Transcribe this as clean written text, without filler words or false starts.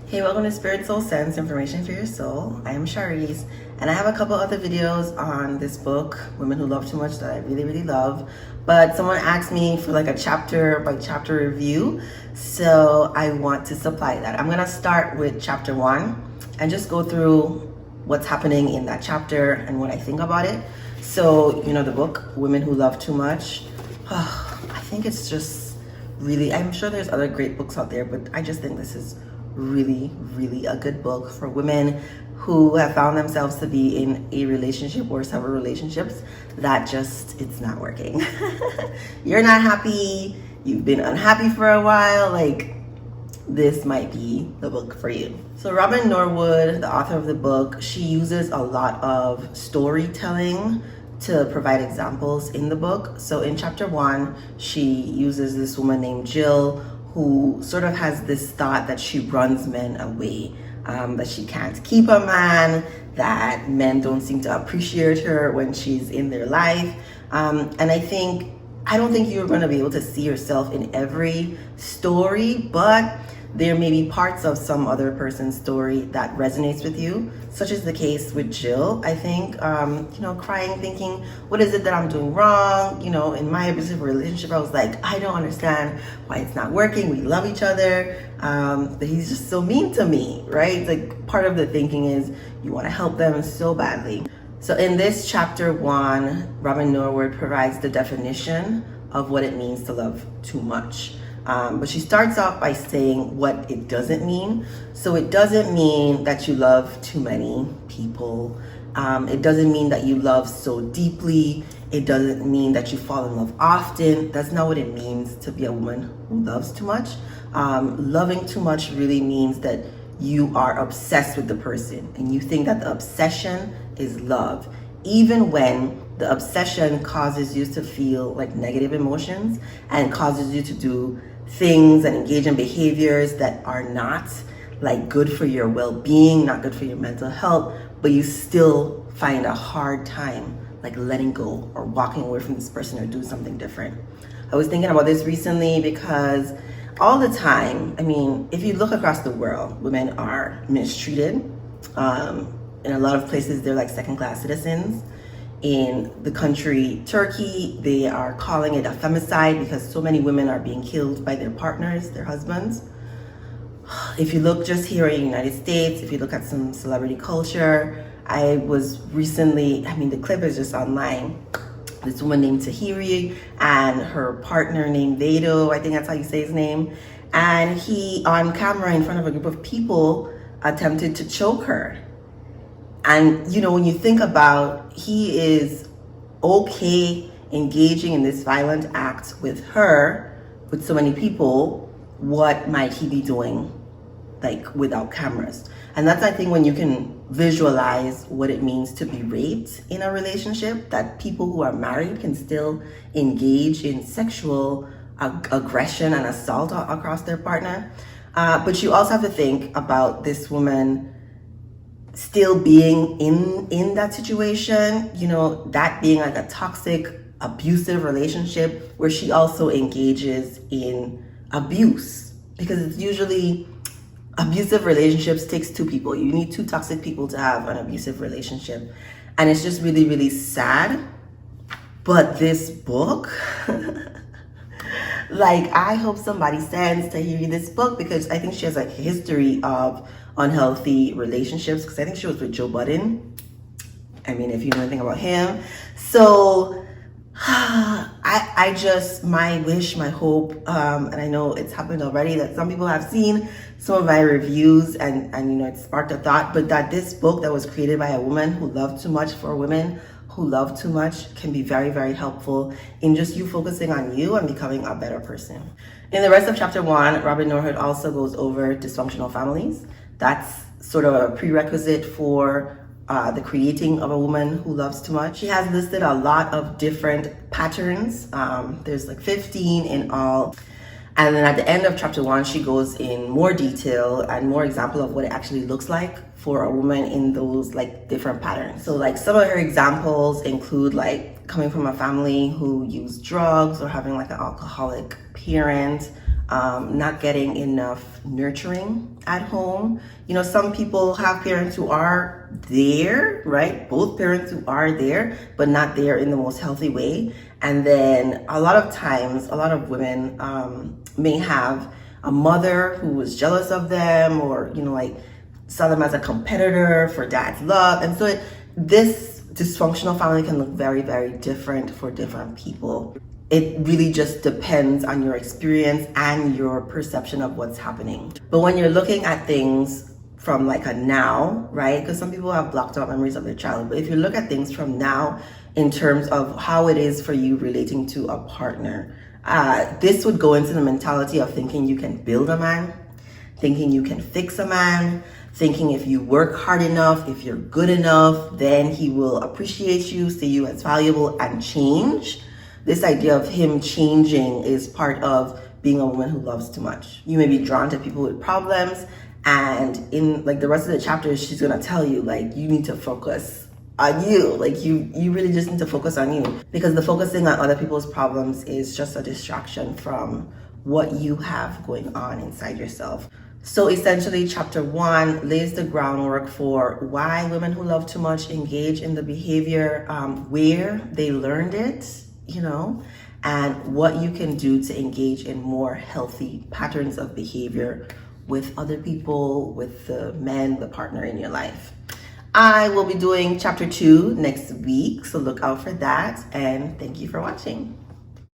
Hey, welcome to Spirit Soul Sense, Information for Your Soul. I am Shareece, and I have a couple other videos on this book, Women Who Love Too Much, that I really love. But someone asked me for like a chapter by chapter review, so I want to supply that. I'm gonna start with chapter 1 and just go through what's happening in that chapter and what I think about it. So, you know, the book, Women Who Love Too Much, I think it's just really, I'm sure there's other great books out there, but I just think this is really a good book for women who have found themselves to be in a relationship or several relationships that just, it's not working. You're not happy, you've been unhappy for a while, like this might be the book for you. So Robin Norwood, the author of the book, she uses a lot of storytelling to provide examples in the book. So in chapter 1, she uses this woman named Jill who sort of has this thought that she runs men away, that she can't keep a man, that men don't seem to appreciate her when she's in their life. And I don't think you're going to be able to see yourself in every story, but there may be parts of some other person's story that resonates with you, such as the case with Jill. I think, crying, thinking, what is it that I'm doing wrong? You know, in my abusive relationship, I was like, I don't understand why it's not working. We love each other, but he's just so mean to me, right? Like part of the thinking is you want to help them so badly. So in this chapter 1, Robin Norwood provides the definition of what it means to love too much. But she starts off by saying what it doesn't mean. So it doesn't mean that you love too many people. It doesn't mean that you love so deeply. It doesn't mean that you fall in love often. That's not what it means to be a woman who loves too much. Loving too much really means that you are obsessed with the person and you think that the obsession is love, even when the obsession causes you to feel like negative emotions and causes you to do things and engage in behaviors that are not like good for your well-being, not good for your mental health, but you still find a hard time like letting go or walking away from this person or do something different. I was thinking about this recently because all the time, I mean, if you look across the world, women are mistreated. In a lot of places, they're like second-class citizens. In the country Turkey, they are calling it a femicide because so many women are being killed by their partners, their husbands. If you look just here in the United States, if you look at some celebrity culture, I was recently, the clip is just online. This woman named Tahiry and her partner named Vado, I think that's how you say his name. And he, on camera in front of a group of people, attempted to choke her. And, you know, when you think about, he is okay engaging in this violent act with her, with so many people, what might he be doing, like, without cameras? And that's, I think, when you can visualize what it means to be raped in a relationship, that people who are married can still engage in sexual aggression and assault across their partner. But you also have to think about this woman still being in that situation, you know, that being like a toxic, abusive relationship where she also engages in abuse, because it's usually abusive relationships takes two people. You need two toxic people to have an abusive relationship. And it's just really sad. But this book, like, I hope somebody sends Tahiry this book, because I think she has like a history of unhealthy relationships, because I think she was with Joe Budden. I mean, if you know anything about him. So I just, my wish, my hope, and I know it's happened already, that some people have seen some of my reviews and you know, it sparked a thought, but that this book that was created by a woman who loved too much for women who love too much can be very helpful in just you focusing on you and becoming a better person. In the rest of chapter 1, Robin Norwood also goes over dysfunctional families. That's sort of a prerequisite for the creating of a woman who loves too much. She has listed a lot of different patterns. There's like 15 in all. And then at the end of chapter 1, she goes in more detail and more example of what it actually looks like for a woman in those like different patterns. So like some of her examples include like coming from a family who used drugs or having like an alcoholic parent, not getting enough nurturing at home. You know, some people have parents who are there, right? Both parents who are there, but not there in the most healthy way. And then a lot of times, a lot of women may have a mother who was jealous of them, or, you know, like saw them as a competitor for dad's love. And so this dysfunctional family can look very, very different for different people. It really just depends on your experience and your perception of what's happening. But when you're looking at things from like a now, right? Because some people have blocked out memories of their childhood. But if you look at things from now in terms of how it is for you relating to a partner, this would go into the mentality of thinking you can build a man, thinking you can fix a man, thinking if you work hard enough, if you're good enough, then he will appreciate you, see you as valuable, and change. This idea of him changing is part of being a woman who loves too much. You may be drawn to people with problems, and in like the rest of the chapters, she's gonna tell you like you need to focus on you. Like you really just need to focus on you, because the focusing on other people's problems is just a distraction from what you have going on inside yourself. So essentially, chapter 1 lays the groundwork for why women who love too much engage in the behavior, where they learned it, you know, and what you can do to engage in more healthy patterns of behavior with other people, with the men, the partner in your life. I will be doing chapter 2 next week, so look out for that, and thank you for watching.